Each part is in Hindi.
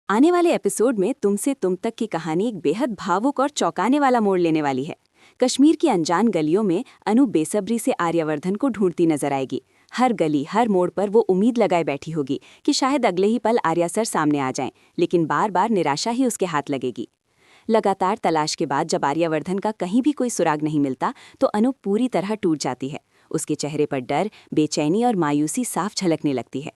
आने वाले एपिसोड में तुमसे तुम तक की कहानी एक बेहद भावुक और चौंकाने वाला मोड़ लेने वाली है। कश्मीर की अनजान गलियों में अनु बेसब्री से आर्यवर्धन को ढूंढती नजर आएगी। हर गली, हर मोड़ पर वो उम्मीद लगाए बैठी होगी कि शायद अगले ही पल आर्या सर सामने आ जाएं, लेकिन बार बार निराशा ही उसके हाथ लगेगी। लगातार तलाश के बाद जब आर्यवर्धन का कहीं भी कोई सुराग नहीं मिलता तो अनु पूरी तरह टूट जाती है। उसके चेहरे पर डर, बेचैनी और मायूसी साफ झलकने लगती है।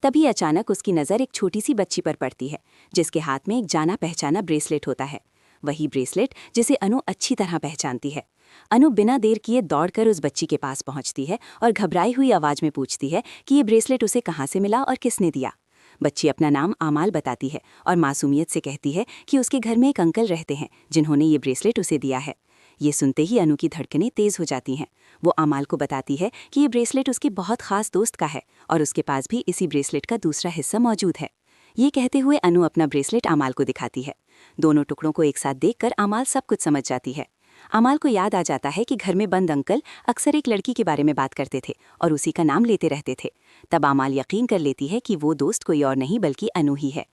तभी अचानक उसकी नज़र एक छोटी सी बच्ची पर पड़ती है, जिसके हाथ में एक जाना पहचाना ब्रेसलेट होता है। वही ब्रेसलेट जिसे अनु अच्छी तरह पहचानती है। अनु बिना देर किए दौड़कर उस बच्ची के पास पहुंचती है और घबराई हुई आवाज में पूछती है कि ये ब्रेसलेट उसे कहाँ से मिला और किसने दिया। बच्ची अपना नाम आमाल बताती है और मासूमियत से कहती है कि उसके घर में एक अंकल रहते हैं जिन्होंने ये ब्रेसलेट उसे दिया है। ये सुनते ही अनु की धड़कनें तेज हो जाती हैं। वो आमाल को बताती है कि ये ब्रेसलेट उसके बहुत खास दोस्त का है और उसके पास भी इसी ब्रेसलेट का दूसरा हिस्सा मौजूद है। ये कहते हुए अनु अपना ब्रेसलेट आमाल को दिखाती है। दोनों टुकड़ों को एक साथ देखकर आमाल सब कुछ समझ जाती है। आमाल को याद आ जाता है कि घर में बंद अंकल अक्सर एक लड़की के बारे में बात करते थे और उसी का नाम लेते रहते थे। तब आमाल यकीन कर लेती है कि वो दोस्त कोई और नहीं बल्कि अनु ही है।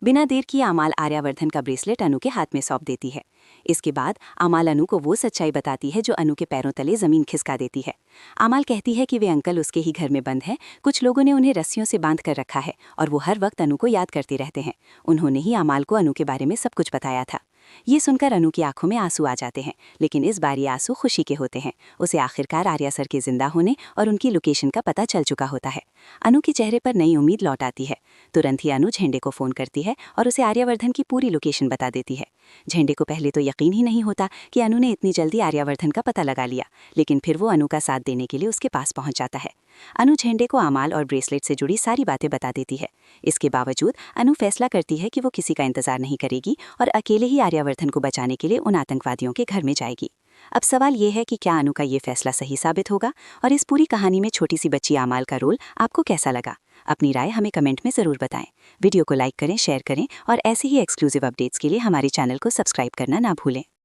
बिना देर किए आमाल आर्यवर्धन का ब्रेसलेट अनु के हाथ में सौंप देती है। इसके बाद आमाल अनु को वो सच्चाई बताती है जो अनु के पैरों तले जमीन खिसका देती है। आमाल कहती है कि वे अंकल उसके ही घर में बंद हैं। कुछ लोगों ने उन्हें रस्सियों से बांध कर रखा है और वो हर वक्त अनु को याद करते रहते हैं। उन्होंने ही आमाल को अनु के बारे में सब कुछ बताया था। ये सुनकर अनु की आंखों में आंसू आ जाते हैं, लेकिन इस बार ये आंसू खुशी के होते हैं। उसे आखिरकार आर्या सर के जिंदा होने और उनकी लोकेशन का पता चल चुका होता है। अनु के चेहरे पर नई उम्मीद लौट आती है। तुरंत ही अनु झेंडे को फोन करती है और उसे आर्यवर्धन की पूरी लोकेशन बता देती है। झेंडे को पहले तो यकीन ही नहीं होता कि अनु ने इतनी जल्दी आर्यवर्धन का पता लगा लिया, लेकिन फिर वो अनु का साथ देने के लिए उसके पास पहुंच जाता है। अनु झेंडे को आमाल और ब्रेसलेट से जुड़ी सारी बातें बता देती है। इसके बावजूद अनु फैसला करती है कि वो किसी का इंतजार नहीं करेगी और अकेले ही आर्यवर्धन को बचाने के लिए उन आतंकवादियों के घर में जाएगी। अब सवाल ये है कि क्या अनु का ये फैसला सही साबित होगा और इस पूरी कहानी में छोटी सी बच्ची आमाल का रोल आपको कैसा लगा? अपनी राय हमें कमेंट में ज़रूर बताएं। वीडियो को लाइक करें, शेयर करें और ऐसे ही एक्सक्लूसिव अपडेट्स के लिए हमारे चैनल को सब्सक्राइब करना ना भूलें।